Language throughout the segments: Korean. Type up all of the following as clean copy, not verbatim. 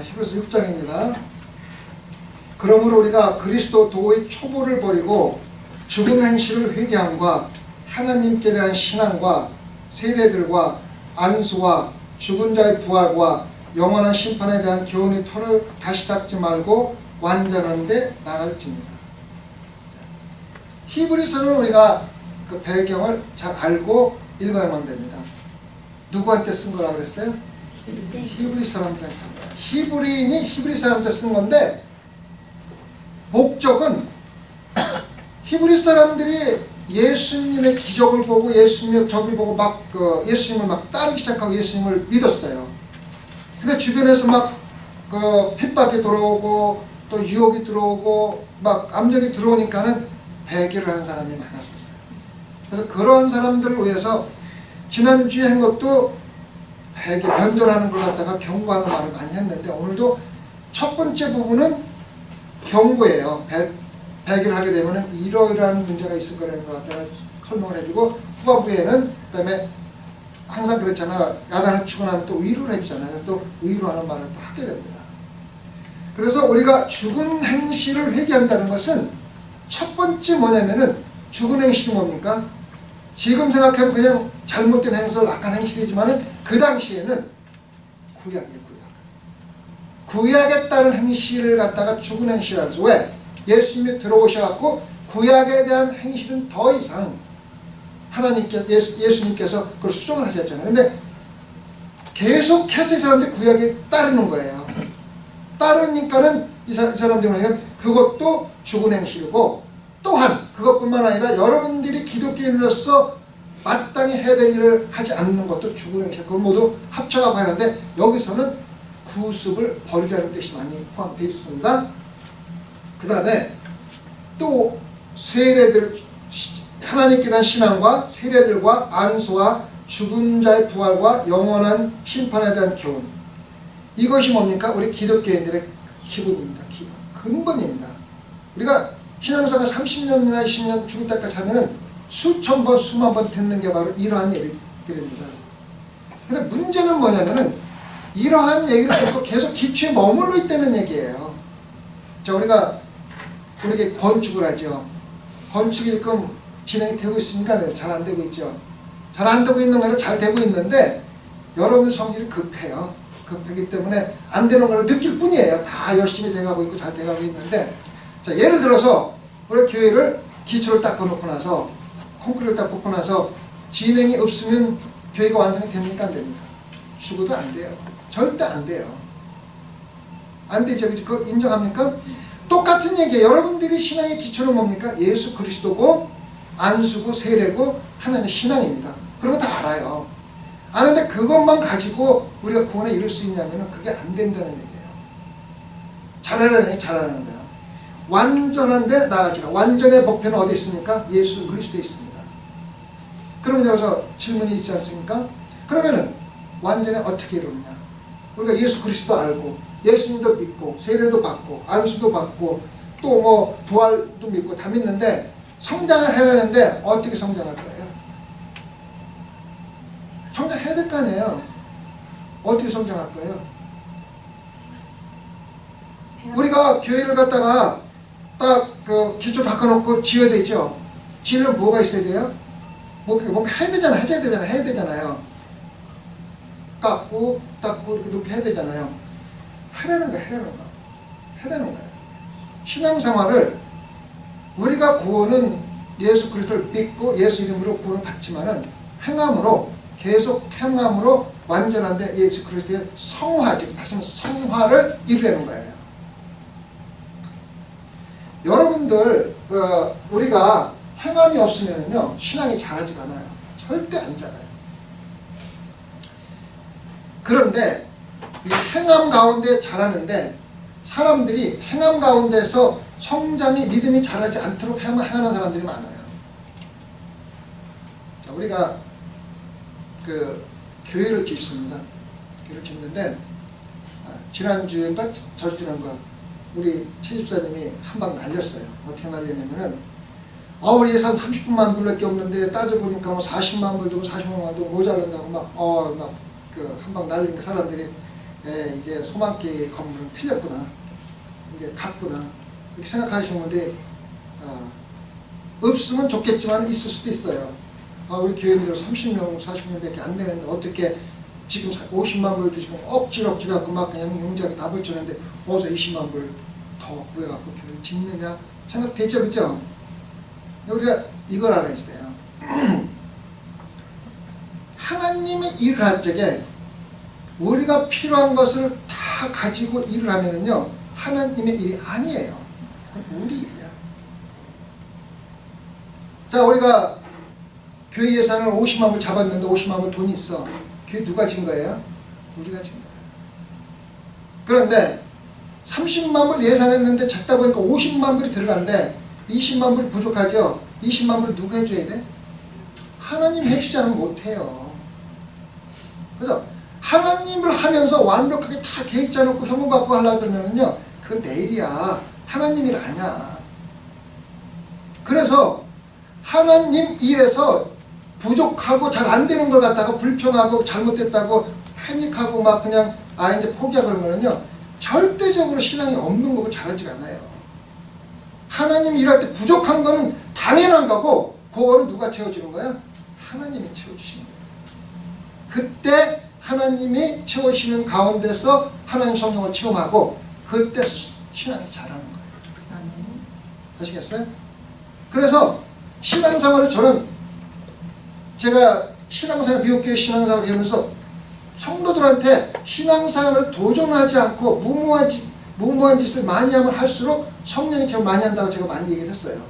히브리서 6장입니다. 그러므로 우리가 그리스도 도의 초보를 버리고 죽은 행실을 회개함과 하나님께 대한 신앙과 세례들과 안수와 죽은 자의 부활과 영원한 심판에 대한 교훈의 토를 다시 닦지 말고 완전한 데 나갈지니라. 히브리서는 우리가 그 배경을 잘 알고 읽어야만 됩니다. 누구한테 쓴 거라고 그랬어요? 히브리 사람들한테 쓴 거예요. 히브리인이 히브리 사람한테 쓴 건데 목적은 히브리 사람들이 예수님의 기적을 보고 예수님의 적을 보고 막 예수님을 막 따르기 시작하고 예수님을 믿었어요. 근데 주변에서 막 핍박이 들어오고 또 유혹이 들어오고 막 압력이 들어오니까는 배교를 하는 사람이 많았었어요. 그래서 그러한 사람들을 위해서 지난주에 한 것도 배교 변절하는 걸 갖다가 경고하는 말을 많이 했는데 오늘도 첫 번째 부분은 경고예요. 배교를 하게 되면 이러이러한 문제가 있을 거라는 것 갖다가 설명을 해주고 후반부에는 그다음에 항상 그렇잖아. 야단을 치고 나면 또 위로를 해주잖아요. 또 위로하는 말을 또 하게 됩니다. 그래서 우리가 죽은 행실을 회개한다는 것은 첫 번째 뭐냐면은 죽은 행실이 뭡니까? 지금 생각해보면 그냥 잘못된 행실, 악한 행실이지만은 그 당시에는 구약이에요. 구약에 따른 행실을 갖다가 죽은 행실이라고 해서 왜? 예수님이 들어오셔갖고 구약에 대한 행실은 더 이상 예수님께서 그걸 수정을 하셨잖아요. 근데 계속해서 이 사람들이 구약에 따르는 거예요. 따르니까는 이 사람들이 뭐냐면 그것도 죽은 행실이고 또한 그것뿐만 아니라 여러분들이 기독교인으로서 마땅히 해야 될 일을 하지 않는 것도 죽은 행실. 그걸 모두 합쳐가고 하는데 여기서는 구습을 버리라는 뜻이 많이 포함되어 있습니다. 그 다음에 또 세례들, 하나님께 대한 신앙과 세례들과 안수와 죽은 자의 부활과 영원한 심판에 대한 교훈. 이것이 뭡니까? 우리 기독교인들의 기본입니다. 기본. 근본입니다. 우리가 신앙생활 30년이나 20년 죽을 때까지 하면은 수천 번, 수만 번 듣는 게 바로 이러한 얘기들입니다. 근데 문제는 뭐냐면은 이러한 얘기를 듣고 계속 기초에 머물러 있다는 얘기예요. 자, 우리가 건축을 하죠. 건축이 지금 진행이 되고 있으니까 잘 안 되고 있죠. 잘 안 되고 있는 거는 잘 되고 있는데 여러분 성질이 급해요. 급하기 때문에 안 되는 걸 느낄 뿐이에요. 다 열심히 돼가고 있고 잘 돼가고 있는데 자, 예를 들어서 우리 교회를 기초를 닦아놓고 나서 콘크리트를 딱 꽂고 나서 진행이 없으면 교회가 완성이 됩니까? 안 됩니까? 죽어도 안 돼요. 절대 안 돼요. 안 되죠. 그거 인정합니까? 똑같은 얘기예요. 여러분들이 신앙의 기초는 뭡니까? 예수 그리스도고 안수고 세례고 하나님의 신앙입니다. 그런 거 다 알아요. 아는데 그것만 가지고 우리가 구원에 이룰 수 있냐면 그게 안 된다는 얘기예요. 잘하라는 얘기 잘하라는 거예요. 완전한데 나아지라. 완전의 목표는 어디 있습니까? 예수 그리스도에 있습니다. 그러면 여기서 질문이 있지 않습니까? 그러면은 완전히 어떻게 이루느냐? 우리가 예수 그리스도 알고 예수님도 믿고 세례도 받고 안수도 받고 또 뭐 부활도 믿고 다 믿는데 성장을 하려는데 어떻게 성장할 거예요? 성장해야 될 거 아니에요. 어떻게 성장할 거예요? 우리가 교회를 갖다가 딱 그 기초 닦아놓고 지어야 되죠. 지으려면 뭐가 있어야 돼요? 뭔가 해야 되잖아요. 깎고 닦고 이렇게 높이 해야 되잖아요. 하라는 거예요. 신앙생활을 우리가 구원은 예수 그리스도를 믿고 예수 이름으로 구원을 받지만은 계속 행함으로 완전한데 예수 그리스도의 성화, 즉 다시는 성화를 이루려는 거예요. 여러분들 우리가 행함이 없으면은요 신앙이 자라지가 않아요. 절대 안 자라요. 그런데 이 행함 가운데 자라는데 사람들이 행함 가운데서 성장이 믿음이 자라지 않도록 행하는 사람들이 많아요. 자, 우리가 그 교회를 짓습니다. 교회를 짓는데 지난주인가 저주인가 우리 최집사님이 한 방 날렸어요. 어떻게 날렸냐면은 우리 예산 30분만 불밖에 없는데 따져보니까 뭐 40만 불 두고 40만 불 두고 모자란다고 막 한 방 날리니까 사람들이 이제 소망교회 건물은 틀렸구나, 이제 갔구나 이렇게 생각하시는 분들이 없으면 좋겠지만 있을 수도 있어요. 우리 교인들 30명, 40명밖에 안 되는데 어떻게 지금 50만 불도 지금 억지로 하고 막 그냥 용자에 다 붙였는데 어디서 20만 불 더 구해갖고 교회를 짓느냐 생각되죠, 그죠? 우리가 이걸 알아야 돼요. 하나님의 일을 할 적에 우리가 필요한 것을 다 가지고 일을 하면은요, 하나님의 일이 아니에요. 그건 우리 일이야. 자, 우리가 교회 예산을 50만 불 잡았는데 50만 불 돈이 있어. 교회 누가 진 거예요? 우리가 진 거예요. 그런데 30만 불 예산했는데 잡다 보니까 50만 불이 들어간대. 20만 불이 부족하죠? 20만 불을 누가 해줘야 돼? 하나님 해주지 않으면 못해요. 그래서 하나님을 하면서 완벽하게 다 계획 짜놓고 현금 받고 하려고 그러면요, 그건 내 일이야. 하나님 일 아니야. 그래서 하나님 일에서 부족하고 잘 안 되는 걸 갖다가 불평하고 잘못됐다고 패닉하고 막 그냥 이제 포기하고 그러면요, 절대적으로 신앙이 없는 거고 잘하지가 않아요. 하나님이 일할 때 부족한 거는 당연한 거고, 그거는 누가 채워주는 거야? 하나님이 채워주시는 거예요. 그때 하나님이 채워주시는 가운데서 하나님 성령을 체험하고 그때 신앙이 자라는 거예요. 아시겠어요? 그래서 신앙생활을 저는 제가 신앙생활, 미국교회 신앙생활을 하면서 성도들한테 신앙생활을 도전하지 않고 무모한 짓을 많이 하면 할수록 성령이 제일 많이 한다고 제가 많이 얘기를 했어요.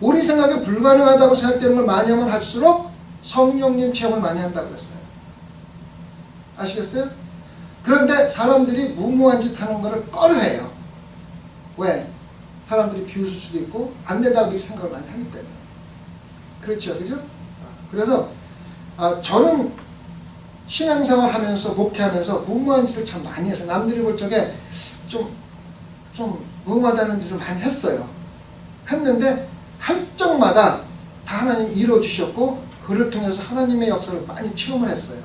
우리 생각에 불가능하다고 생각되는 걸 많이 하면 할수록 성령님 체험을 많이 한다고 그랬어요. 아시겠어요? 그런데 사람들이 무모한 짓 하는 거를 꺼려해요. 왜? 사람들이 비웃을 수도 있고 안 된다고 생각을 많이 하기 때문에. 그렇죠, 그죠? 그래서 저는 신앙생활 하면서 목회하면서 무모한 짓을 참 많이 해서 남들이 볼 적에 좀 무모하다는 짓을 많이 했어요. 했는데 할 적마다 다 하나님이 이루어주셨고 그를 통해서 하나님의 역사를 많이 체험을 했어요.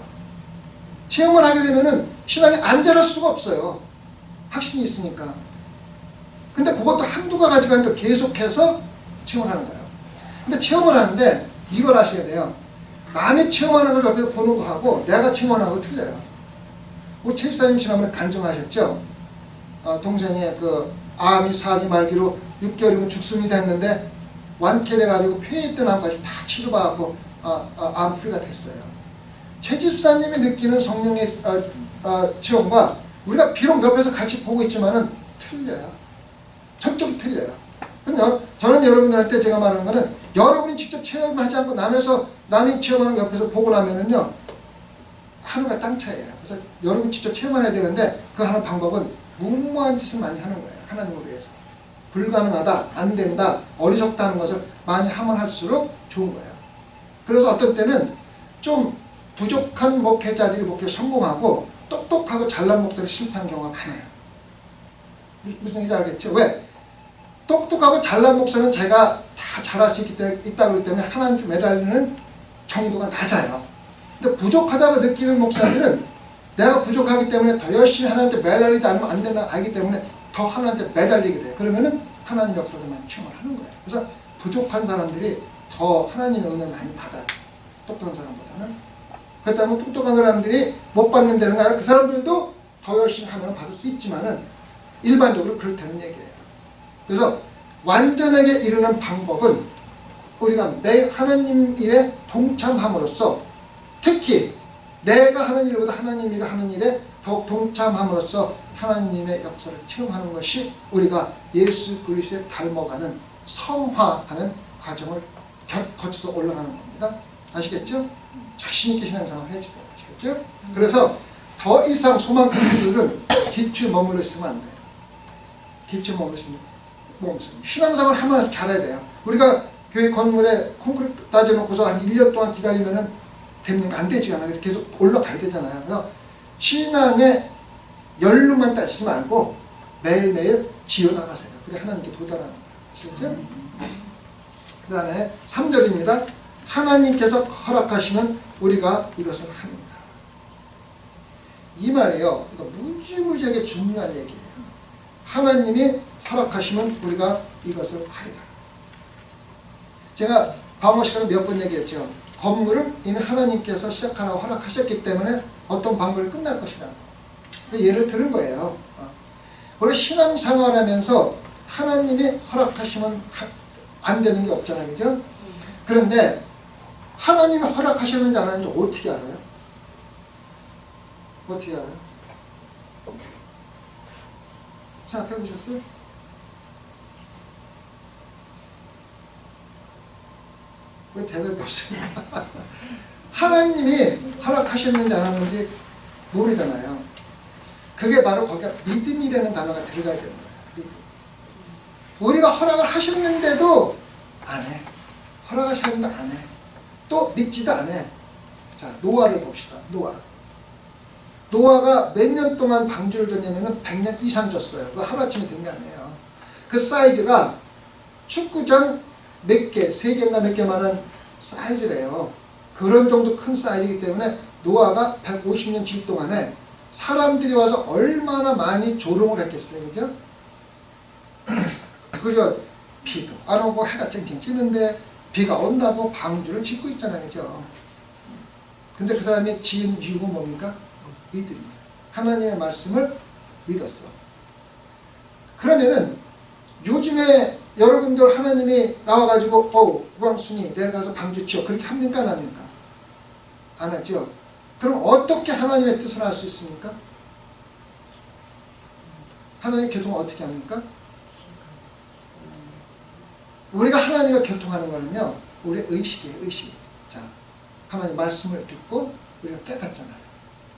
체험을 하게 되면은 신앙이 안 자랄 수가 없어요. 확신이 있으니까. 근데 그것도 한두 가지가 아니라 계속해서 체험을 하는 거예요. 근데 체험을 하는데 이걸 아셔야 돼요. 남이 체험하는 걸 옆에서 보는 거하고 내가 체험하는 거하고 틀려요. 우리 최 집사님 지난번에 간증하셨죠? 동생의 그 암이 4기 말기로 6개월이면 죽순이 됐는데 완쾌돼가지고 폐에 있던 암까지 다 치료받고 암풀이가 됐어요. 최 집사님이 느끼는 성령의 체험과 우리가 비록 옆에서 같이 보고 있지만은 틀려요. 저쪽이 틀려요. 저는 여러분들한테 제가 말하는 거는 여러분이 직접 체험하지 않고 남이 체험하는 거 옆에서 보고 나면은요, 하늘과 땅 차이예요. 그래서 여러분이 직접 체험해야 되는데 그 하는 방법은 무모한 짓을 많이 하는 거예요. 하나님을 위해서. 불가능하다, 안 된다, 어리석다는 것을 많이 하면 할수록 좋은 거예요. 그래서 어떤 때는 좀 부족한 목회자들이 목회에 성공하고 똑똑하고 잘난 목사를 실패하는 경우가 많아요. 무슨 얘기인지 알겠죠? 왜? 똑똑하고 잘난 목사는 제가 다 잘할 수 있다고 그러기 때문에 하나님께 매달리는 정도가 낮아요. 근데 부족하다고 느끼는 목사들은 내가 부족하기 때문에 더 열심히 하나님께 매달리지 않으면 안 된다고 알기 때문에 더 하나님께 매달리게 돼요. 그러면은 하나님 역사를 많이 체험을 하는 거예요. 그래서 부족한 사람들이 더 하나님의 은혜를 많이 받아요. 똑똑한 사람보다는. 그렇다면 똑똑한 사람들이 못 받는 데는 아니라 그 사람들도 더 열심히 하면 받을 수 있지만은 일반적으로 그렇다는 얘기예요. 그래서 완전하게 이루는 방법은 우리가 매일 하나님 일에 동참함으로써, 특히 내가 하는 일보다 하나님 일을 하는 일에 더욱 동참함으로써 하나님의 역사를 체험하는 것이 우리가 예수 그리스도에 닮아가는, 성화하는 과정을 거쳐서 올라가는 겁니다. 아시겠죠? 자신있게 신앙생활을 해야지 돼요. 아시겠죠? 그래서 더 이상 소망가족들은 기초에 머물러 있으면 안 돼요. 기초에 머물러 있으면 신앙생활을 하면 잘해야 돼요. 우리가 교회 건물에 콘크리트 따져놓고서 한 1년 동안 기다리면은 되는 거 안 되지 않아요. 계속 올라가야 되잖아요. 그래서 신앙의 연륜만 따지지 말고 매일매일 지어나가세요. 그래 하나님께 도달하는 거예요. 아시겠죠? 그 다음에 3절입니다. 하나님께서 허락하시면 우리가 이것을 합니다. 이 말이에요. 이거 무지무지하게 중요한 얘기예요. 하나님이 허락하시면 우리가 이것을 하리라. 제가 방어 시간에 몇 번 얘기했죠. 건물은 이미 하나님께서 시작하라고 허락하셨기 때문에 어떤 방법이 끝날 것이라고. 예를 들은 거예요. 우리 신앙생활하면서 하나님이 허락하시면 안 되는 게 없잖아요. 그죠? 그런데 하나님이 허락하셨는지 안 하는지 어떻게 알아요? 어떻게 알아요? 생각해 보셨어요? 왜 대답이 없습니까? 하나님이 허락하셨는지 안 하는지 모르잖아요. 그게 바로 거기에 믿음이라는 단어가 들어가야 되는 거예요. 믿음. 우리가 허락을 하셨는데도 안 해. 허락하셨는데 안 해. 또 믿지도 안 해. 자, 노아를 봅시다. 노아가 몇 년 동안 방주를 줬냐면 100년 이상 줬어요. 그거 하루아침에 된 게 아니에요. 그 사이즈가 축구장 몇 개, 3개인가 몇 개만한 사이즈래요. 그런 정도 큰 사이즈이기 때문에 노아가 150년 질 동안에 사람들이 와서 얼마나 많이 조롱을 했겠어요. 그죠? 그죠? 비도 안 오고 해가 쨍쨍 찌는데 비가 온다고 방주를 짓고 있잖아요. 그죠? 근데 그 사람이 지은 이유가 뭡니까? 믿음입니다. 하나님의 말씀을 믿었어. 그러면은 요즘에 여러분들 하나님이 나와가지고 우왕순이 내려가서 방주 치워 그렇게 합니까? 안 합니까? 안 하죠. 그럼 어떻게 하나님의 뜻을 알 수 있습니까? 하나님의 교통을 어떻게 합니까? 우리가 하나님과 교통하는 거는요, 우리의 의식이에요, 의식. 자, 하나님 말씀을 듣고 우리가 깨닫잖아요.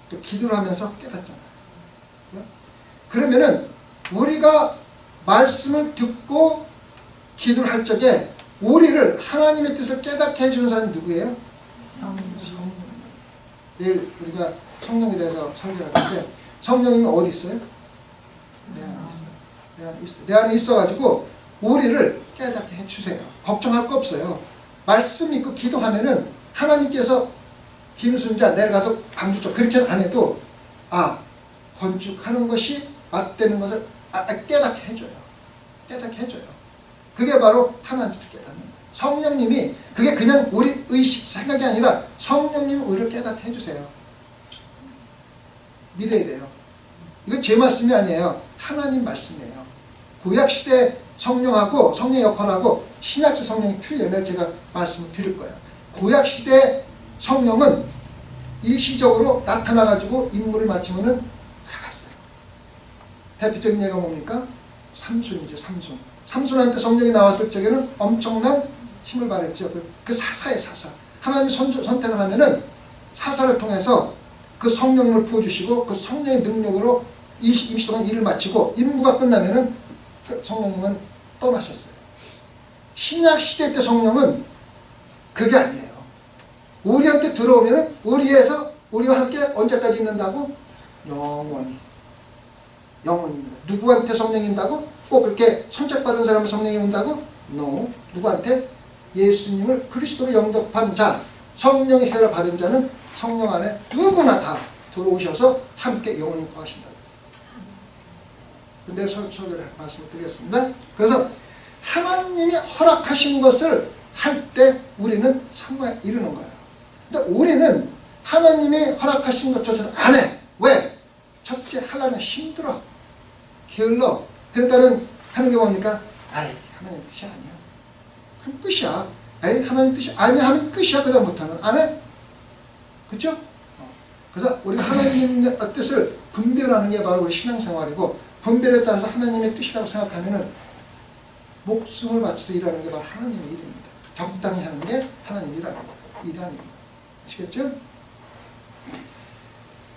또 기도를 하면서 깨닫잖아요. 그러면은 우리가 말씀을 듣고 기도를 할 적에 우리를 하나님의 뜻을 깨닫게 해주는 사람이 누구예요? 성령. 내일 우리가 성령에 대해서 설교를 하는데 성령님은 어디 있어요? 내 안에 있어요. 내 안에 있어가지고 우리를 깨닫게 해주세요. 걱정할 거 없어요. 말씀 믿고 기도하면은 하나님께서 김순자 내려가서 방주 쳐 그렇게는 안 해도 건축하는 것이 맞다는 것을 깨닫게 해줘요. 깨닫게 해줘요. 그게 바로 하나님을 깨닫는 거예요. 성령님이 그게 그냥 우리 의식 생각이 아니라 성령님이 우리를 깨닫게 해주세요. 믿어야 돼요. 이건 제 말씀이 아니에요. 하나님 말씀이에요. 구약시대 성령하고 성령의 역할하고 신약시대 성령이 틀려요. 내가 제가 말씀을 드릴 거예요. 구약시대 성령은 일시적으로 나타나가지고 임무를 마치면은 나갔어요. 대표적인 예가 뭡니까? 삼손이죠. 삼손한테 성령이 나왔을 적에는 엄청난 힘을 발했죠. 그 사사의 사사. 하나님이 선택을 하면은 사사를 통해서 그 성령님을 부어주시고 그 성령의 능력으로 임시 동안 일을 마치고 임무가 끝나면은 그 성령님은 떠나셨어요. 신약 시대 때 성령은 그게 아니에요. 우리한테 들어오면은 우리와 함께 언제까지 있는다고? 영원히. 영원입니다. 누구한테 성령이 온다고? 꼭 그렇게 선택받은 사람은 성령이 온다고? No. 누구한테? 예수님을 그리스도로 영접한 자, 성령의 세례를 받은 자는 성령 안에 누구나 다 들어오셔서 함께 영원히 거하신다고 했어요. 근데 설교를 말씀을 드리겠습니다. 그래서 하나님이 허락하신 것을 할 때 우리는 성공에 이르는 거예요. 근데 우리는 하나님이 허락하신 것조차도 안 해. 왜? 첫째, 하려면 힘들어. 게을러. 그러니까는 하는 게 뭡니까? 하나님 뜻이 아니야. 그럼 끝이야. 하나님 뜻이 아니야 하면 끝이야. 그 다음부터는 안 해. 그쵸? 그래서 우리가 하나님의 뜻을 분별하는 게 바로 우리 신앙생활이고, 분별에 따라서 하나님의 뜻이라고 생각하면은 목숨을 바쳐서 일하는 게 바로 하나님의 일입니다. 적당히 하는 게 하나님 일하는 일입니다. 아시겠죠?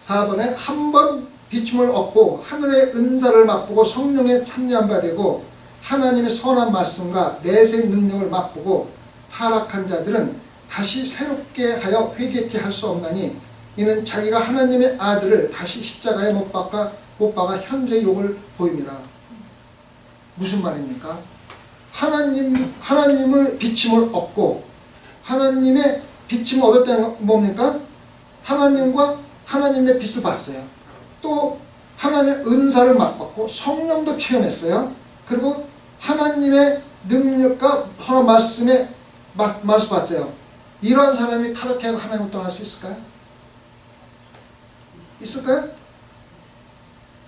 4번에 한 번 비춤을 얻고 하늘의 은사를 맛보고 성령에 참여한 바 되고 하나님의 선한 말씀과 내세 능력을 맛보고 타락한 자들은 다시 새롭게 하여 회개케 할 수 없나니 이는 자기가 하나님의 아들을 다시 십자가에 못 박아 현재의 욕을 보입니다. 무슨 말입니까? 하나님을 비침을 얻고 하나님의 비침을 얻었다는 건 뭡니까? 하나님과 하나님의 빛을 봤어요. 또 하나님의 은사를 맛봤고 성령도 체험했어요. 그리고 하나님의 능력과 하나님 말씀에 말씀 봤어요. 이런 사람이 타락해서 하나님을 떠날 수 있을까요? 있을까요?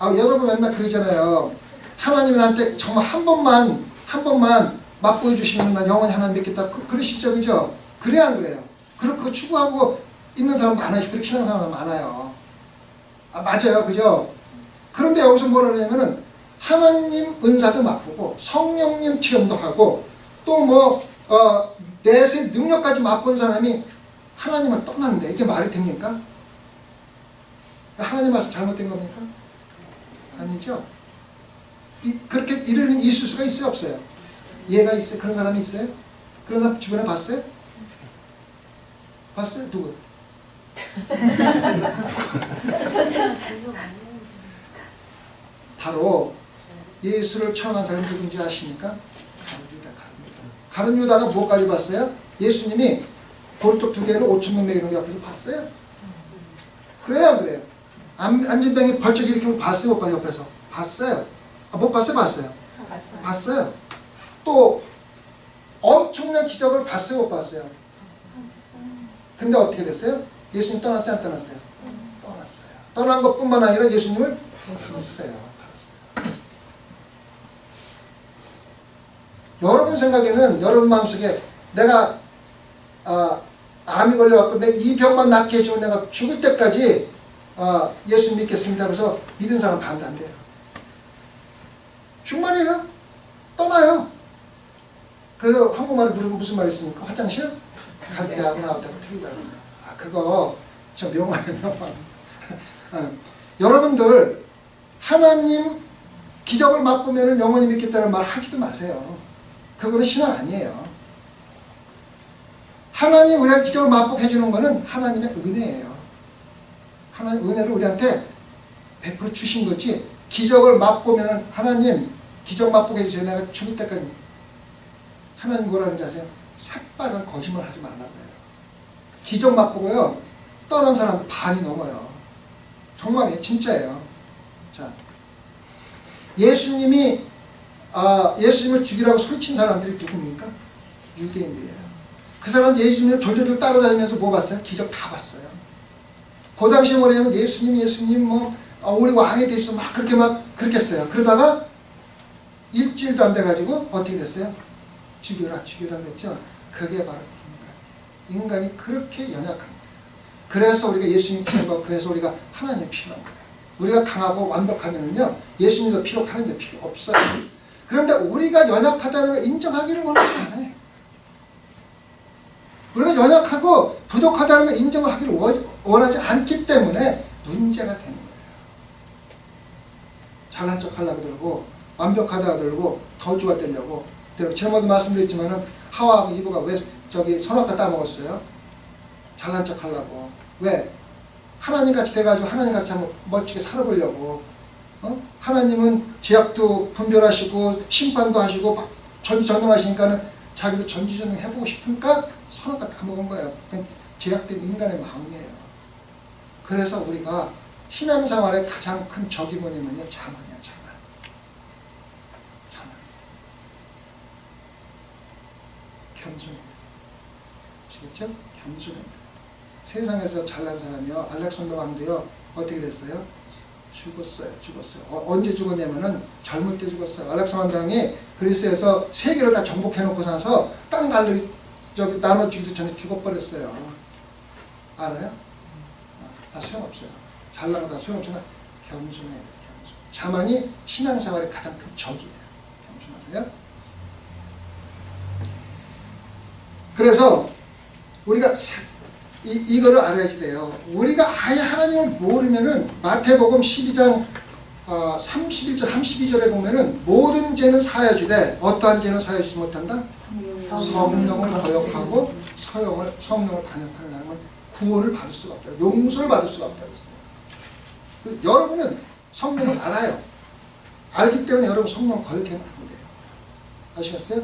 여러분 맨날 그러잖아요. 하나님이 나한테 정말 한 번만 맛보여 주시면 난 영원히 하나님 믿겠다. 그러시죠, 그죠? 그래 안 그래요? 그리고 그거 추구하고 있는 사람 많아요. 그렇게 신앙 사람 많아요. 맞아요, 그죠? 그런데 여기서 뭐라 그러냐면은 하나님 은사도 맛보고 성령님 체험도 하고 또 내세 능력까지 맛본 사람이 하나님을 떠났는데 이게 말이 됩니까? 하나님 말씀 잘못된 겁니까? 아니죠. 그렇게 일을 있을 수가 있어요, 없어요? 얘가 있어요? 그런 사람이 있어요? 그런 사람 주변에 봤어요? 봤어요? 누구? 바로 예수를 청한 사람이 누군지 아십니까? 가룟 유다가 뭐까지 봤어요? 예수님이 보리떡 2개를 5,000명 먹이는 게 앞에서 봤어요? 그래요, 안 그래요? 안진뱅이 벌쩍 일으키면 봤어요, 오빠 옆에서? 봤어요. 못 봤어요, 봤어요? 봤어요. 또 엄청난 기적을 봤어요, 못 봤어요? 근데 어떻게 됐어요? 예수님 떠났어요, 안 떠났어요? 떠났어요. 떠난 것뿐만 아니라 예수님을 봤어요. 여러분 생각에는 여러분 마음속에 내가 암이 걸려갖고 내 이 병만 낫게 해주면 내가 죽을 때까지 예수 믿겠습니다. 그래서 믿은 사람 반대 안 돼요. 정말이에요. 떠나요. 그래서 한국말에 부르면 무슨 말이 있습니까? 화장실? 갈 때하고 나올 때하고 틀리다고. 그거 저 명언이에요, 명언. 여러분들 하나님 기적을 맛보면 영원히 믿겠다는 말 하지도 마세요. 그거는 신앙 아니에요. 하나님 우리가 기적을 맛보게 해주는 거는 하나님의 은혜예요. 하나님 은혜를 우리한테 베풀어 주신 거지. 기적을 맛보면 하나님 기적 맛보게 해주세요. 내가 죽을 때까지. 하나님 뭐라는지 아세요? 새빨간 거짓말 하지 말라고요. 기적 맛보고요 떠난 사람 반이 넘어요. 정말이에요. 진짜예요. 자, 예수님을 죽이라고 소리친 사람들이 누굽니까? 유대인들이에요. 그 사람 예수님을 졸졸 따라다니면서 뭐 봤어요? 기적 다 봤어요. 그 당시에 뭐냐면 예수님 우리 왕이 됐어 막 그렇게 했어요. 그러다가 일주일도 안 돼가지고 어떻게 됐어요? 죽여라 그랬죠. 그게 바로 인간이 그렇게 연약합니다. 그래서 우리가 예수님 필요하고 그래서 우리가 하나님 필요한 거예요. 우리가 강하고 완벽하면은요 예수님도 필요하는데 필요 없어요. 그런데 우리가 연약하다는 걸 인정하기를 원하지 않아요. 우리가 연약하고 부족하다는 걸 인정을 하기를 원하지 않기 때문에 문제가 되는 거예요. 잘난 척 하려고 들고 완벽하다고 들고 더 좋아되려고. 지난번도 말씀드렸지만은 하와하고 이브가 왜 선악과 따먹었어요? 잘난 척 하려고. 왜? 하나님같이 돼가지고 하나님같이 한번 멋지게 살아보려고. 하나님은 죄악도 분별하시고 심판도 하시고 전지전능하시니까는 자기도 전지전능 해보고 싶으니까 선악과 따먹은 거예요. 죄악된 인간의 마음이에요. 그래서 우리가 신앙생활의 가장 큰 적이 뭐냐면요 자만이야. 자만. 겸손입니다. 아시겠죠? 겸손입니다. 세상에서 잘난 사람이요 알렉산더 왕도요 어떻게 됐어요? 죽었어요. 언제 죽었냐면은 젊을 때 죽었어요. 알렉산더 왕이 그리스에서 세계를 다 정복해놓고 나서 땅 나눠주기도 전에 죽어버렸어요. 알아요? 다 소용없어요. 잘난 거 다 소용없으니까 겸손해야 돼요. 자만이 신앙생활의 가장 큰 적이에요. 겸손하세요. 그래서 우리가 이거를 알아야지 돼요. 우리가 아예 하나님을 모르면은 마태복음 12장 31절 32절에 보면은 모든 죄는 사해주되 어떠한 죄는 사해주지 못한다? 성령을 거역하고 성령을 반역하는 사람은 구원을 받을 수가 없다. 용서를 받을 수가 없다. 여러분은 성령을 알아요. 알기 때문에 여러분 성령 거역하면 안 돼요. 아시겠어요?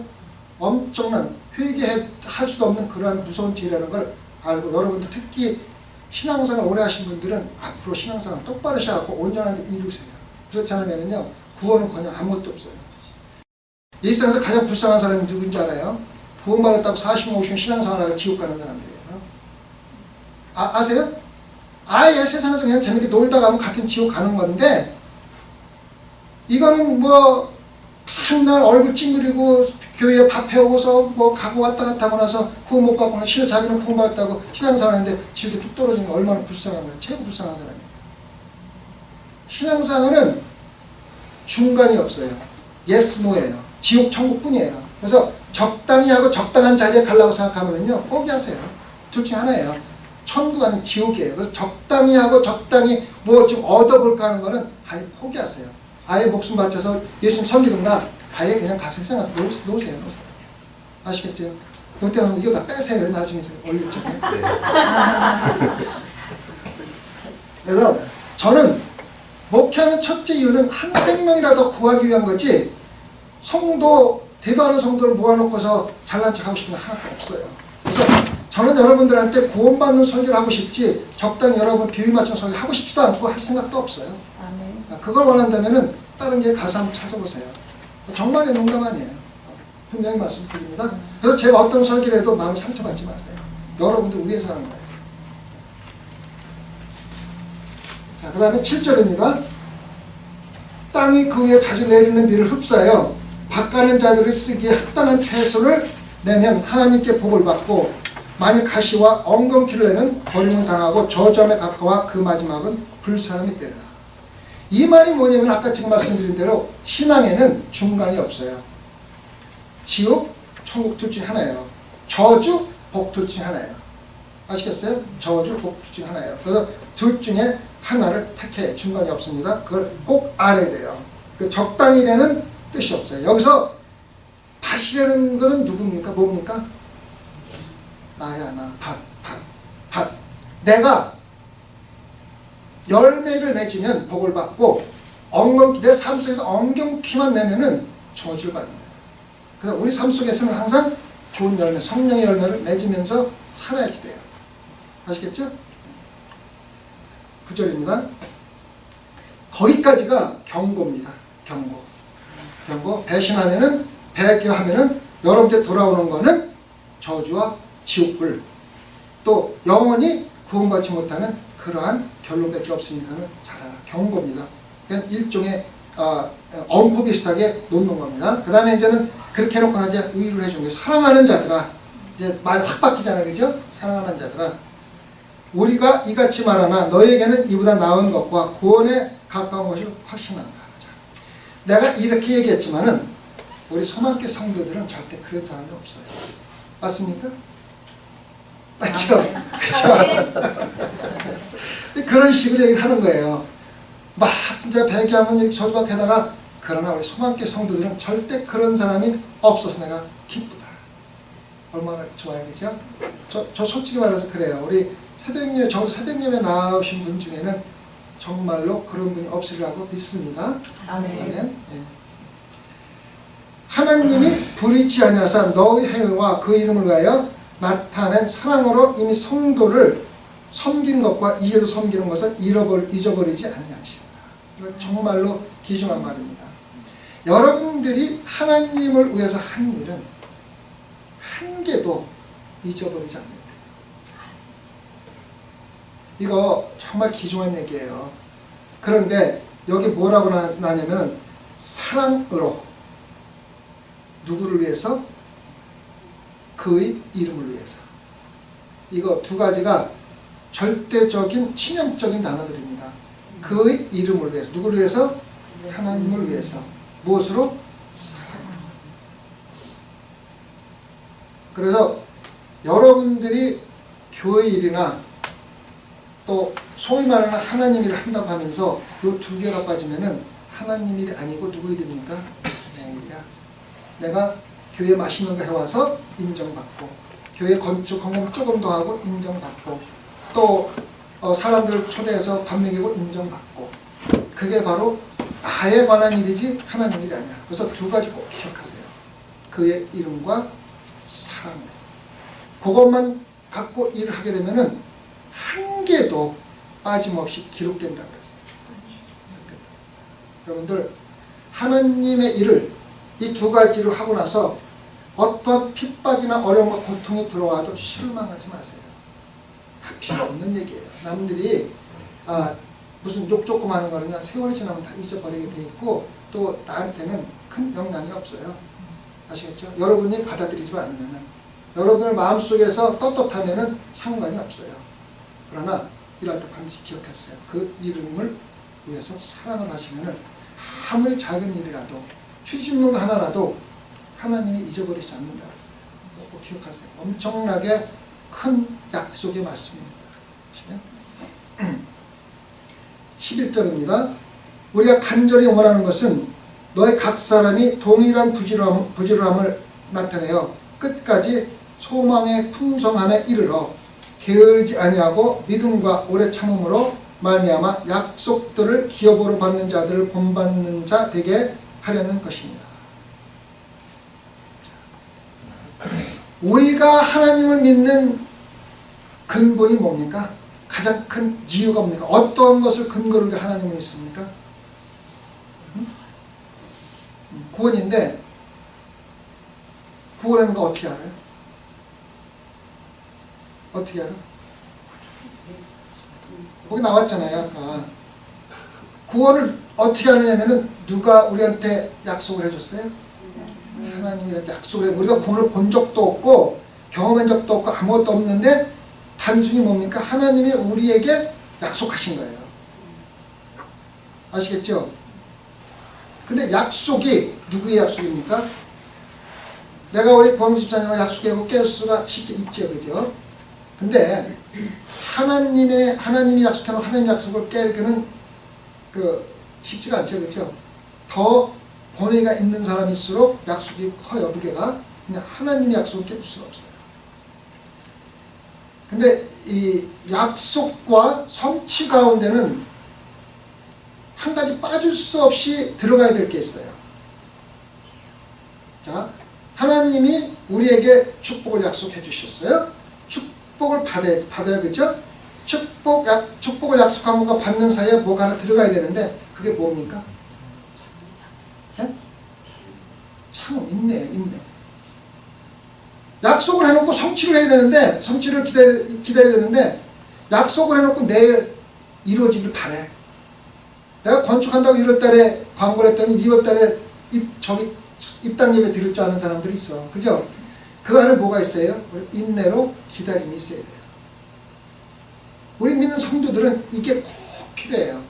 엄청난 회개할 수도 없는 그러한 무서운 죄라는 걸 알고 여러분도 특히 신앙생활 오래 하신 분들은 앞으로 신앙생활 똑바로 시작하고 온전하게 이루세요. 그렇지 않으면요 구원은커녕 아무것도 없어요. 이 세상에서 가장 불쌍한 사람이 누군지 알아요? 구원받았다고 40년 50년 신앙생활하고 지옥 가는 사람들이에요. 아세요? 아예 세상에서 그냥 재밌게 놀다 가면 같은 지옥 가는 건데, 이거는 뭐 맨날 얼굴 찡그리고 교회에 밥 해오고서 뭐 가고 왔다 갔다 하고 나서 구원 못 받고 자기는 구원 받았다고 신앙생활 하는데 지옥에 뚝 떨어지는 게 얼마나 불쌍한 거야. 최고 불쌍한 사람이에요. 신앙생활은 중간이 없어요. yes, no예요. 지옥 천국뿐이에요. 그래서 적당히 하고 적당한 자리에 가려고 생각하면요 포기하세요. 둘 중에 하나예요. 천국 아니면 지옥이에요. 그래서 적당히 하고 적당히 뭐 좀 얻어볼까 하는 거는 아예 포기하세요. 아예 목숨 바쳐서 예수님 섬기든가 아예 그냥 가서 세상에서 놓으세요. 아시겠죠? 놓을 때는 이거 다 빼세요. 나중에 올릴 적에. 그래서 저는 목회하는 첫째 이유는 한 생명이라도 구하기 위한 거지, 성도 대도하는 성도를 모아놓고서 잘난 척하고 싶은 건 하나도 없어요. 그래서 저는 여러분들한테 구원받는 설교를 하고 싶지 적당히 여러분 비유 맞춘 설교 하고 싶지도 않고 할 생각도 없어요. 아멘. 그걸 원한다면은 다른 게 가서 한번 찾아보세요. 정말의 농담 아니에요. 분명히 말씀드립니다. 그래서 제가 어떤 설교를 해도 마음 상처받지 마세요. 여러분들 위해서 하는 거예요. 자, 그 다음에 7절입니다. 땅이 그 위에 자주 내리는 비를 흡수하여 밭가는 자들을 쓰기에 합당한 채소를 내면 하나님께 복을 받고, 만일 가시와 엉겅퀴를 내면 버림을 당하고 저점에 가까워 그 마지막은 불사람이 되리라. 이 말이 뭐냐면 아까 지금 말씀드린 대로 신앙에는 중간이 없어요. 지옥, 천국 둘 중에 하나예요. 저주, 복 둘 중에 하나예요. 아시겠어요? 저주, 복 둘 중에 하나예요. 그래서 둘 중에 하나를 택해. 중간이 없습니다. 그걸 꼭 알아야 돼요. 그 적당히라는 뜻이 없어요. 여기서 밭이라는 것은 누굽니까? 뭡니까? 나야, 나. 밭. 내가 열매를 맺으면 복을 받고, 내 삶 속에서 엉겅퀴만 내면은 저주를 받는 거예요. 그래서 우리 삶 속에서는 항상 좋은 열매, 성령의 열매를 맺으면서 살아야지 돼요. 아시겠죠? 9절입니다. 거기까지가 경고입니다. 경고. 배신하면은, 배교하면은 여러분한테 돌아오는 거는 저주와 지옥불, 또 영원히 구원받지 못하는 그러한 결론밖에 없으니까는 잘 알아. 경고입니다. 그냥 일종의 엄포 비슷하게 놓는 겁니다. 그 다음에 이제는 그렇게 해놓고 이제 의의를 해주는 거예요. 사랑하는 자들아, 이제 말이 확 바뀌잖아요. 그죠? 사랑하는 자들아, 우리가 이같이 말하나 너에게는 이보다 나은 것과 구원에 가까운 것이 확신한다. 내가 이렇게 얘기했지만은 우리 소망교 성도들은 절대 그런 사람이 없어요. 맞습니까? 맞죠? 그렇죠? 그런 식으로 얘기를 하는 거예요. 막 진짜 배교하면 이렇게 저주박해다가, 그러나 우리 소망교 성도들은 절대 그런 사람이 없어서 내가 기쁘다. 얼마나 좋아요, 그죠? 저 솔직히 말해서 그래요. 우리 새벽예배, 저도 새벽예배 나오신 분 중에는 정말로 그런 분이 없으리라고 믿습니다. 아멘. 예. 하나님이 불의치 아니하사 너의 행위와 그 이름을 위하여 나타낸 사랑으로 이미 성도를 섬긴 것과 이에도 섬기는 것을 잊어버리지 아니하시라. 정말로 귀중한 말입니다. 여러분들이 하나님을 위해서 한 일은 한 개도 잊어버리지 않는다. 이거 정말 귀중한 얘기예요. 그런데 여기 뭐라고 나냐면 사랑으로, 누구를 위해서? 그의 이름을 위해서. 이거 두 가지가 절대적인 치명적인 단어들입니다. 그의 이름을 위해서. 누구를 위해서? 하나님을 위해서. 무엇으로? 사랑으로. 그래서 여러분들이 교회 일이나 또 소위 말하는 하나님 일을 한다고 하면서 이 두 개가 빠지면은 하나님 일이 아니고 누구 일입니까? 그냥 일이야. 내가 교회 맛있는 거 해와서 인정받고, 교회 건축 건공 조금 더 하고 인정받고, 또 사람들 초대해서 밥 먹이고 인정받고, 그게 바로 나에 관한 일이지 하나님 일이 아니야. 그래서 두 가지 꼭 기억하세요. 그의 이름과 사랑. 그것만 갖고 일을 하게 되면은 한 개도 빠짐없이 기록된다고 그랬어요. 여러분들 하나님의 일을 이 두 가지로 하고 나서 어떤 핍박이나 어려움과 고통이 들어와도 실망하지 마세요. 다 필요 없는 얘기예요. 남들이 무슨 욕 조금 하는 거는요, 세월이 지나면 다 잊어버리게 돼 있고 또 나한테는 큰 영향이 없어요. 아시겠죠? 여러분이 받아들이지 않으면, 여러분의 마음속에서 떳떳하면 상관이 없어요. 그러나 이럴 때 반드시 기억하세요. 그 이름을 위해서 사랑을 하시면 아무리 작은 일이라도 추진는 거 하나라도 하나님이 잊어버리지 않는다 그랬어요. 꼭 기억하세요. 엄청나게 큰 약속의 말씀입니다. 11절입니다. 우리가 간절히 원하는 것은 너희 각 사람이 동일한 부지런함을 나타내어 끝까지 소망의 풍성함에 이르러 게으르지 아니하고 믿음과 오래 참음으로 말미암아 약속들을 기업으로 받는 자들을 본받는 자 되게 하려는 것입니다. 우리가 하나님을 믿는 근본이 뭡니까? 가장 큰 이유가 뭡니까? 어떤 것을 근거로 하나님을 믿습니까? 구원인데, 구원하는 거 어떻게 알아요? 어떻게 알아요? 거기 나왔잖아요, 아까. 구원을 어떻게 하느냐면은 누가 우리한테 약속을 해줬어요? 하나님이 약속을 해. 우리가 구원을 본 적도 없고 경험한 적도 없고 아무것도 없는데 단순히 뭡니까? 하나님이 우리에게 약속하신 거예요. 아시겠죠? 근데 약속이 누구의 약속입니까? 내가 우리 권우 집사님과 약속하고 깰 수가 쉽게 있죠, 그죠? 근데 하나님이 약속해놓은 하나님 약속을 깨기는 쉽지가 않죠, 그죠? 더 권위가 있는 사람일수록 약속이 커요, 무게가. 그냥 하나님의 약속을 깨줄 수가 없어요. 근데 이 약속과 성취 가운데는 한 가지 빠질 수 없이 들어가야 될 게 있어요. 자, 하나님이 우리에게 축복을 약속해 주셨어요. 축복을 받아야 되죠? 축복을 약속한 것과 받는 사이에 뭐가 하나 들어가야 되는데 그게 뭡니까? 참음, 인내. 약속을 해놓고 성취를 해야 되는데, 성취를 기다려야 되는데, 약속을 해놓고 내일 이루어지길 바래. 내가 건축한다고 1월달에 광고를 했더니 2월달에 입당 예배 드릴 줄 아는 사람들이 있어. 그죠? 그 안에 뭐가 있어요? 인내로 기다림이 있어야 돼요. 우리 믿는 성도들은 이게 꼭 필요해요.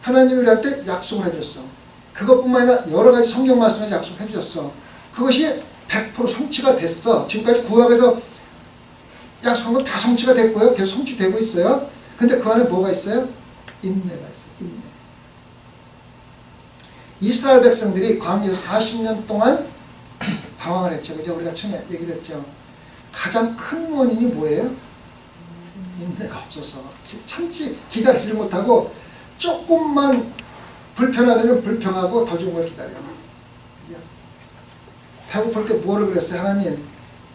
하나님이 우리한테 약속을 해줬어. 그것뿐만 아니라 여러 가지 성경 말씀에서 약속해 주셨어. 그것이 100% 성취가 됐어. 지금까지 구약에서 약속한 건 다 성취가 됐고요. 계속 성취되고 있어요. 근데 그 안에 뭐가 있어요? 인내가 있어요. 인내. 이스라엘 백성들이 광야에서 40년 동안 방황을 했죠. 그죠? 우리가 처음에 얘기를 했죠. 가장 큰 원인이 뭐예요? 인내가 없어서. 기다리지 못하고 조금만 불편하면 불평하고 더 좋은 걸 기다려. 배고플 때 뭐를 그랬어요? 하나님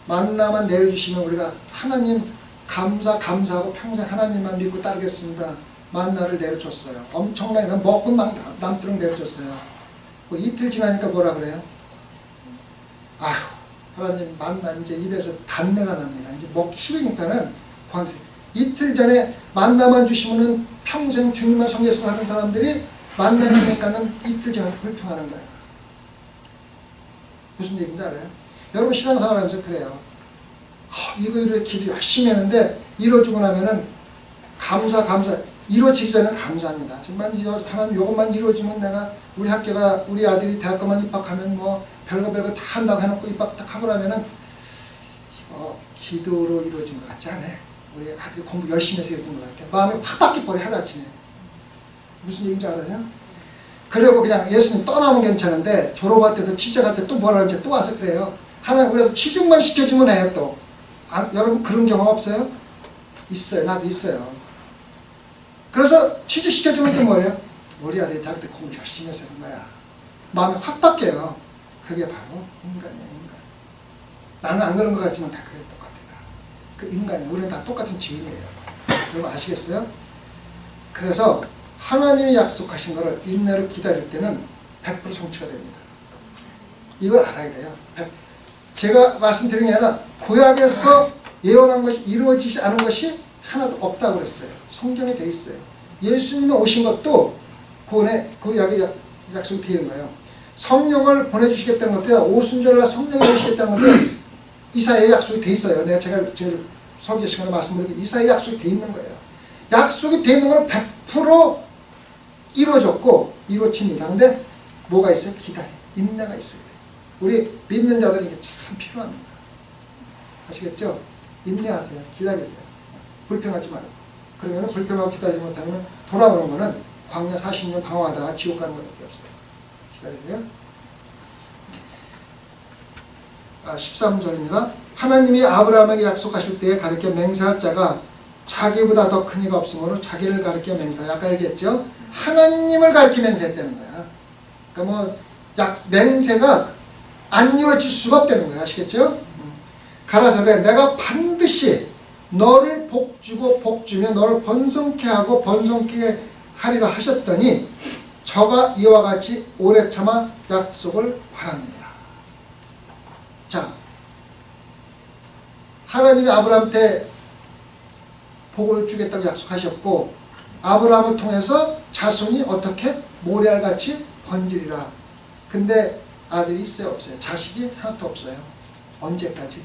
만나만 내려주시면 우리가 하나님 감사하고 평생 하나님만 믿고 따르겠습니다. 만나를 내려줬어요. 엄청나게 먹고 막 남도록 내려줬어요. 그 이틀 지나니까 뭐라 그래요? 아휴 하나님 만나 이제 입에서 단내가 납니다. 이제 먹기 싫으니까는 이틀 전에 만나만 주시면은 평생 주님만 성예수 하는 사람들이 만나니까는 이틀 지나서 불평하는 거예요. 무슨 얘기인지 알아요? 여러분 신앙생활 하면서 그래요. 이거 기도 열심히 했는데 이루어지고 나면은 감사 이루어지기 전에 감사합니다. 정말 하나님 이것만 이루어지면 내가 우리 학교가 우리 아들이 대학교만 입학하면 뭐 별거 다 한다고 해놓고 입학 딱 하고 나면은 기도로 이루어진 것 같지 않아요? 우리 아들이 공부 열심히 해서 이루어진 것 같아요. 마음이 확 바뀌어버려 하루아침에. 무슨 얘기인지 알아요? 그리고 그냥 예수님 떠나면 괜찮은데 졸업할 때도 취직할 때 또 뭐라 하는지 또 와서 그래요. 하나님 그래서 취직만 시켜주면 해요 또. 여러분 그런 경험 없어요? 있어요. 나도 있어요. 그래서 취직시켜주면 또 뭐래요? 우리 아들이 대학 때 공부 열심히 해서 그런 거야. 마음이 확 바뀌어요. 그게 바로 인간이에요. 인간. 나는 안 그런 것 같지만 다 그래 똑같아. 그 인간이에요. 우리는 다 똑같은 죄인이에요. 여러분 아시겠어요? 그래서 하나님이 약속하신 것을 인내로 기다릴 때는 100% 성취가 됩니다. 이걸 알아야 돼요. 제가 말씀드린 게 아니라 구약에서 예언한 것이 이루어지지 않은 것이 하나도 없다고 그랬어요. 성경에 돼 있어요. 예수님이 오신 것도 구약에 약속이 되어 있는 거예요. 성령을 보내주시겠다는 것도요. 오순절날 성령이 오시겠다는 것도 이사야의 약속이 돼 있어요. 제가 제일 설교 시간에 말씀드린 이사야의 약속이 돼 있는 거예요. 약속이 돼 있는 건 100% 이루어졌고 이루어집니다. 근데 뭐가 있어요? 기다림, 인내가 있어요. 우리 믿는 자들은 이게 참 필요합니다. 아시겠죠? 인내하세요. 기다리세요. 불평하지 말고. 그러면 불평하고 기다리지 못하면 돌아오는 거는 광야 40년 방황하다가 지옥 가는 것밖에 없어요. 기다려야 돼요. 13절입니다. 하나님이 아브라함에게 약속하실 때에 가르쳐 맹세할 자가 자기보다 더 큰 이가 없으므로 자기를 가르쳐 맹세하여. 아까 얘기했죠? 하나님을 가르쳐 맹세했다는 거야. 그러니까 맹세가 안 이루어질 수가 없다는 거야. 아시겠죠? 가라사대 내가 반드시 너를 복주고 복주며 너를 번성케 하고 번성케 하리라 하셨더니 저가 이와 같이 오래 참아 약속을 받았느니라. 자, 하나님이 아브라함한테 복을 주겠다고 약속하셨고 아브라함을 통해서 자손이 어떻게 모래알같이 번지리라. 근데 아들이 있어요? 없어요? 자식이 하나도 없어요. 언제까지?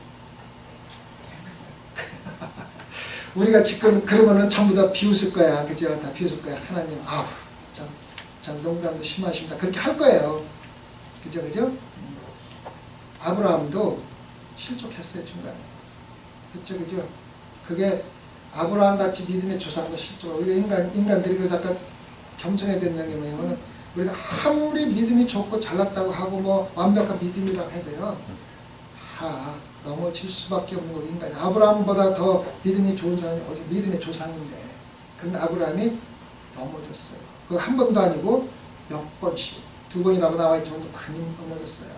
우리가 지금 그러면은 전부 다 비웃을 거야. 그죠? 다 비웃을 거야. 하나님, 아우, 참 농담도 심하십니다. 그렇게 할 거예요. 그죠? 아브라함도 실족했어요, 중간에. 그죠? 그게 아브라함 같이 믿음의 조상도 실족. 우리가 인간들이 그래서 아까 겸손해야 된다는 게 뭐냐면 우리가 아무리 믿음이 좋고 잘났다고 하고 뭐 완벽한 믿음이라고 해도요. 다 넘어질 수밖에 없는 우리 인간이. 아브라함보다 더 믿음이 좋은 사람이 어디 믿음의 조상인데 그런데 아브라함이 넘어졌어요. 그 한 번도 아니고 몇 번씩 2번이라고 나와 있지만 많이 넘어졌어요.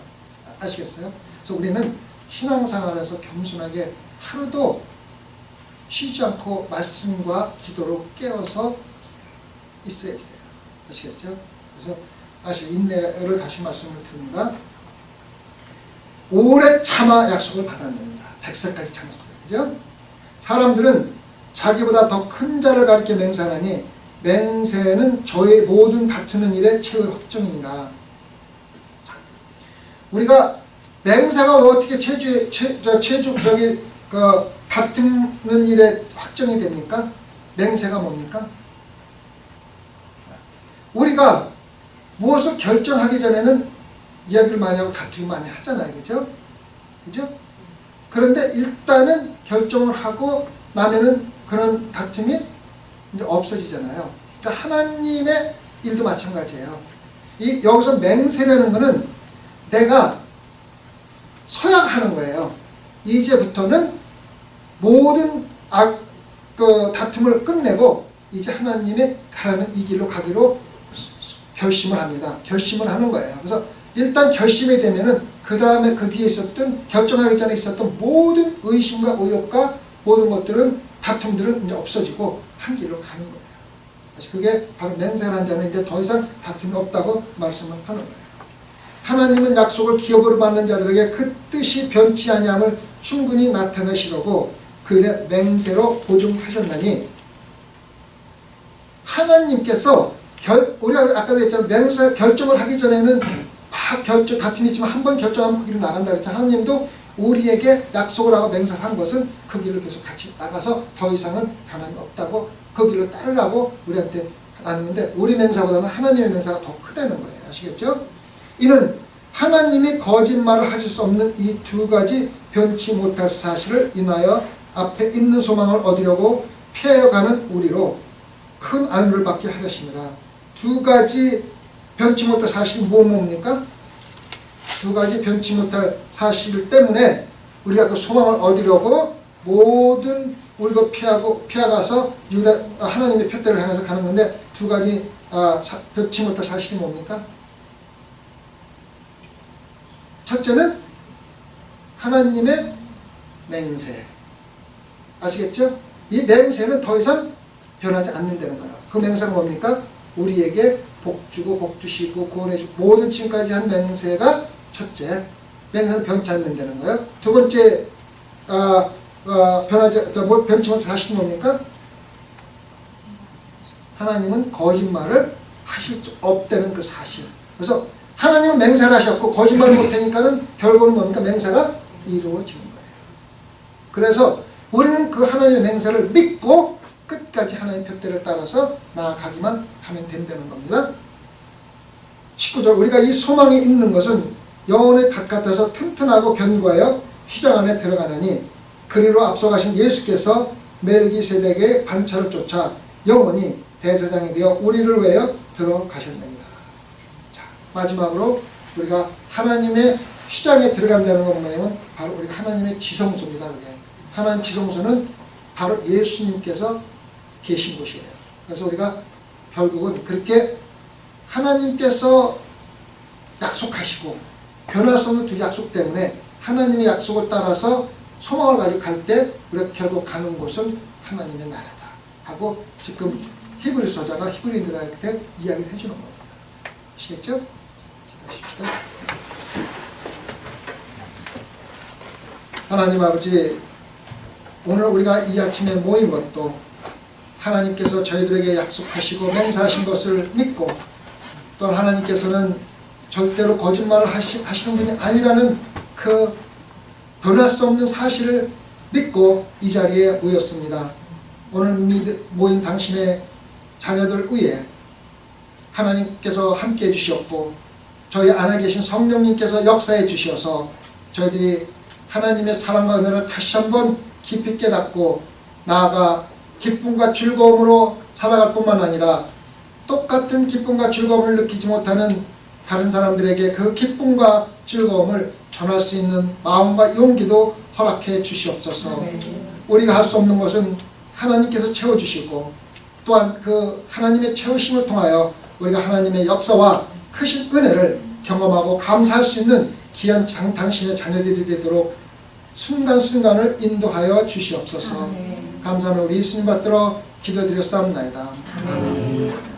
아시겠어요? 그래서 우리는 신앙생활에서 겸손하게 하루도 쉬지 않고 말씀과 기도로 깨어서 있어야 돼요. 아시겠죠? 그래서 다시 인내를 다시 말씀을 드립니다. 오래 참아 약속을 받았느니라. 100세까지 참았어요. 그죠? 사람들은 자기보다 더 큰 자를 가리켜 맹세하니 맹세는 저의 모든 다투는 일의 최후의 확정이니라. 우리가 맹세가 어떻게 다투는 일의 확정이 됩니까? 맹세가 뭡니까? 우리가 무엇을 결정하기 전에는 이야기를 많이 하고 다투기 많이 하잖아요. 그죠? 그런데 일단은 결정을 하고 나면은 그런 다툼이 이제 없어지잖아요. 그러니까 하나님의 일도 마찬가지예요. 여기서 맹세라는 거는 내가 서약하는 거예요. 이제부터는 모든 다툼을 끝내고 이제 하나님의 가라는 이 길로 가기로 결심을 합니다. 결심을 하는 거예요. 그래서 일단 결심이 되면은 그 다음에 그 뒤에 있었던 결정하기 전에 있었던 모든 의심과 의혹과 모든 것들은 다툼들은 이제 없어지고 한 길로 가는 거예요. 그게 바로 맹세라는 자인데 더 이상 다툼이 없다고 말씀을 하는 거예요. 하나님은 약속을 기업으로 받는 자들에게 그 뜻이 변치 아니함을 충분히 나타내시려고 그 일에 맹세로 보증하셨나니 하나님께서 우리가 아까도 했잖아요. 맹세 결정을 하기 전에는 다툼이 있지만 한 번 결정하면 그 길로 나간다 그랬잖아요. 하나님도 우리에게 약속을 하고 맹세를 한 것은 그 길을 계속 같이 나가서 더 이상은 변함이 없다고 그 길로 따르라고 우리한테 나누는데 우리 맹세보다는 하나님의 맹세가 더 크다는 거예요. 아시겠죠? 이는 하나님이 거짓말을 하실 수 없는 이 두 가지 변치 못할 사실을 인하여 앞에 있는 소망을 얻으려고 피해가는 우리로 큰 안위를 받게 하려십니다. 두 가지 변치 못할 사실이 뭡니까? 두 가지 변치 못할 사실 때문에 우리가 그 소망을 얻으려고 모든 우리도 피해가서 하나님의 표대를 향해서 가는 건데 두 가지 변치 못할 사실이 뭡니까? 첫째는 하나님의 맹세. 아시겠죠? 이 맹세는 더 이상 변하지 않는다는 거예요. 그 맹세가 뭡니까? 우리에게 복 주고 복 주시고 구원해 주고 모든 지금까지 한 맹세가 첫째, 맹세는 변치 않는다는 거예요. 두 번째, 변치 못한 사실은 뭡니까? 하나님은 거짓말을 하실 수 없다는 그 사실. 그래서 하나님은 맹세를 하셨고 거짓말을 못하니까는 결국은 뭡니까? 맹세가 이루어지는 거예요. 그래서 우리는 그 하나님의 맹세를 믿고 끝까지 하나님의 표대를 따라서 나아가기만 하면 된다는 겁니다. 19절, 우리가 이 소망이 있는 것은 영혼의 닭 같아서 튼튼하고 견고하여 휘장 안에 들어가느니 그리로 앞서가신 예수께서 멜기세덱의 반차를 쫓아 영원히 대제사장이 되어 우리를 위하여 들어가셨느니라. 자, 마지막으로 우리가 하나님의 휘장에 들어간다는 건 뭐냐면 바로 우리가 하나님의 지성소입니다. 그게. 하나님 지성소는 바로 예수님께서 계신 곳이에요. 그래서 우리가 결국은 그렇게 하나님께서 약속하시고 변할 수 없는 두 약속 때문에 하나님의 약속을 따라서 소망을 가지고 갈 때 우리가 결국 가는 곳은 하나님의 나라다 하고 지금 히브리서자가 히브리인들한테 이야기를 해주는 겁니다. 아시겠죠? 기도하십시다. 하나님 아버지, 오늘 우리가 이 아침에 모인 것도 하나님께서 저희들에게 약속하시고 맹세하신 것을 믿고 또한 하나님께서는 절대로 거짓말을 하시는 분이 아니라는 그 변할 수 없는 사실을 믿고 이 자리에 모였습니다. 오늘 모인 당신의 자녀들 위해 하나님께서 함께해 주셨고 저희 안에 계신 성령님께서 역사해 주셔서 저희들이 하나님의 사랑과 은혜를 다시 한번 깊이 깨닫고 나아가 기쁨과 즐거움으로 살아갈 뿐만 아니라 똑같은 기쁨과 즐거움을 느끼지 못하는 다른 사람들에게 그 기쁨과 즐거움을 전할 수 있는 마음과 용기도 허락해 주시옵소서. 우리가 할 수 없는 것은 하나님께서 채워주시고 또한 그 하나님의 채우심을 통하여 우리가 하나님의 역사와 크신 은혜를 경험하고 감사할 수 있는 귀한 당신의 자녀들이 되도록 순간순간을 인도하여 주시옵소서. 감사하며 우리 예수님 받들어 기도드렸사옵나이다. 아멘.